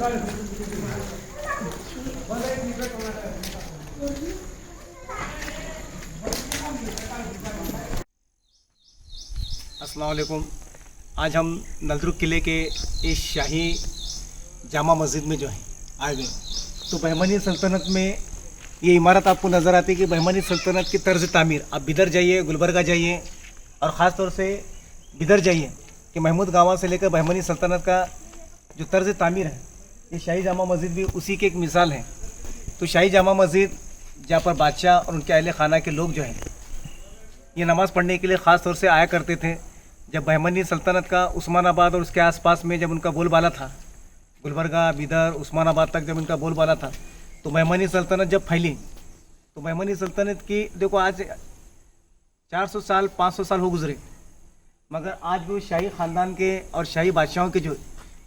अस्सलाम वालेकुम। आज हम नलदुर्ग किले के इस शाही जामा मस्जिद में जो है आ गए। तो बहमनी सल्तनत में ये इमारत आपको नज़र आती है कि बहमनी सल्तनत की तर्ज तामीर। आप बिदर जाइए, गुलबर्गा जाइए और ख़ास तौर से बिदर जाइए कि महमूद गाँव से लेकर बहमनी सल्तनत का जो तर्ज तामीर है, ये शाही जामा मस्जिद भी उसी की एक मिसाल है। तो शाही जामा मस्जिद जहाँ पर बादशाह और उनके अहले खाना के लोग जो हैं ये नमाज़ पढ़ने के लिए ख़ास तौर से आया करते थे। जब बहमनी सल्तनत का उस्मानाबाद और उसके आसपास में जब उनका बोलबाला था, गुलबर्गा, बिदर, उस्मानाबाद तक जब उनका बोलबाला था, तो बहमनी सल्तनत जब फैली तो बहमनी सल्तनत की देखो आज 400 साल 500 साल हो गुजरे, मगर आज भी शाही ख़ानदान के और शाही बादशाहों के जो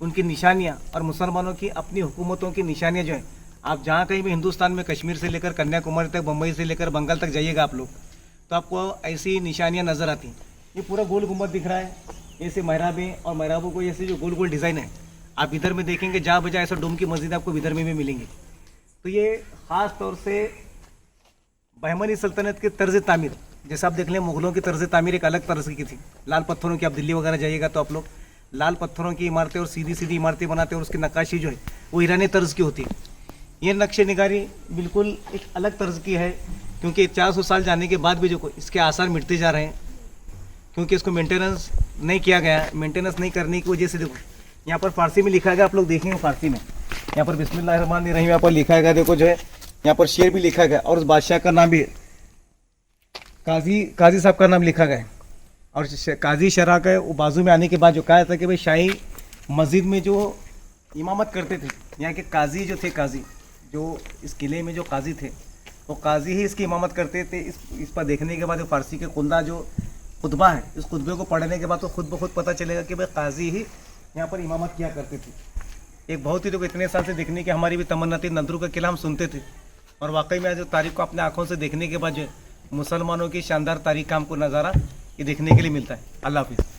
उनकी निशानियाँ और मुसलमानों की अपनी हुकूमतों की निशानियाँ जो हैं, आप जहाँ कहीं भी हिंदुस्तान में कश्मीर से लेकर कन्याकुमारी तक, बम्बई से लेकर बंगाल तक जाइएगा आप लोग, तो आपको ऐसी निशानियाँ नज़र आती हैं। ये पूरा गोल गुंबद दिख रहा है, ऐसे महराबें और महराबों को ऐसे जो गोल गोल डिज़ाइन है आप इधर में देखेंगे, जहाँ बजाय ऐसा डोम की मस्जिद आपको इधर में भी मिलेंगी। तो ये ख़ास तौर से बहमनी सल्तनत के तर्ज तामीर, जैसे आप देख लें मुग़लों की तर्ज तामीर एक अलग तर्ज की थी, लाल पत्थरों की। आप दिल्ली वगैरह जाइएगा तो आप लोग लाल पत्थरों की इमारतें और सीधी सीधी इमारतें बनाते हैं और उसकी नक्काशी जो है वो ईरानी तर्ज की होती है। ये नक्शे निगारी बिल्कुल एक अलग तर्ज की है, क्योंकि 400 साल जाने के बाद भी जो इसके आसार मिटते जा रहे हैं, क्योंकि इसको मेंटेनेंस नहीं किया गया। मेंटेनेंस नहीं करने की वजह से देखो यहाँ पर फ़ारसी में लिखा गया, आप लोग देखेंगे फ़ारसी में यहाँ पर बिस्मिल्लाहिर्रहमानिर्रहीम यहाँ पर लिखा गया। देखो जो है यहाँ पर शेर भी लिखा गया और उस बादशाह का नाम भी काजी साहब का नाम लिखा गया। और काजी शरा का वो बाजू में आने के बाद जो कहा था कि भाई शाही मस्जिद में जो इमामत करते थे यहाँ के काजी जो थे, काजी जो इस किले में जो काजी थे वो काजी ही इसकी इमामत करते थे। इस पर देखने के बाद जो फ़ारसी के कुंदा जो खुतबा है, इस खुतबे को पढ़ने के बाद तो खुद ब खुद पता चलेगा कि भाई काजी ही यहाँ पर इमामत किया करते थे। एक बहुत ही तो इतने साल से देखने की हमारी भी तमन्ना थी, नलदुर्ग का किला हम सुनते थे और वाकई में जो तारीख को अपने आँखों से देखने के बाद जो मुसलमानों की शानदार तारीख का हमको नज़ारा ये देखने के लिए मिलता है। अल्लाह हाफिज़।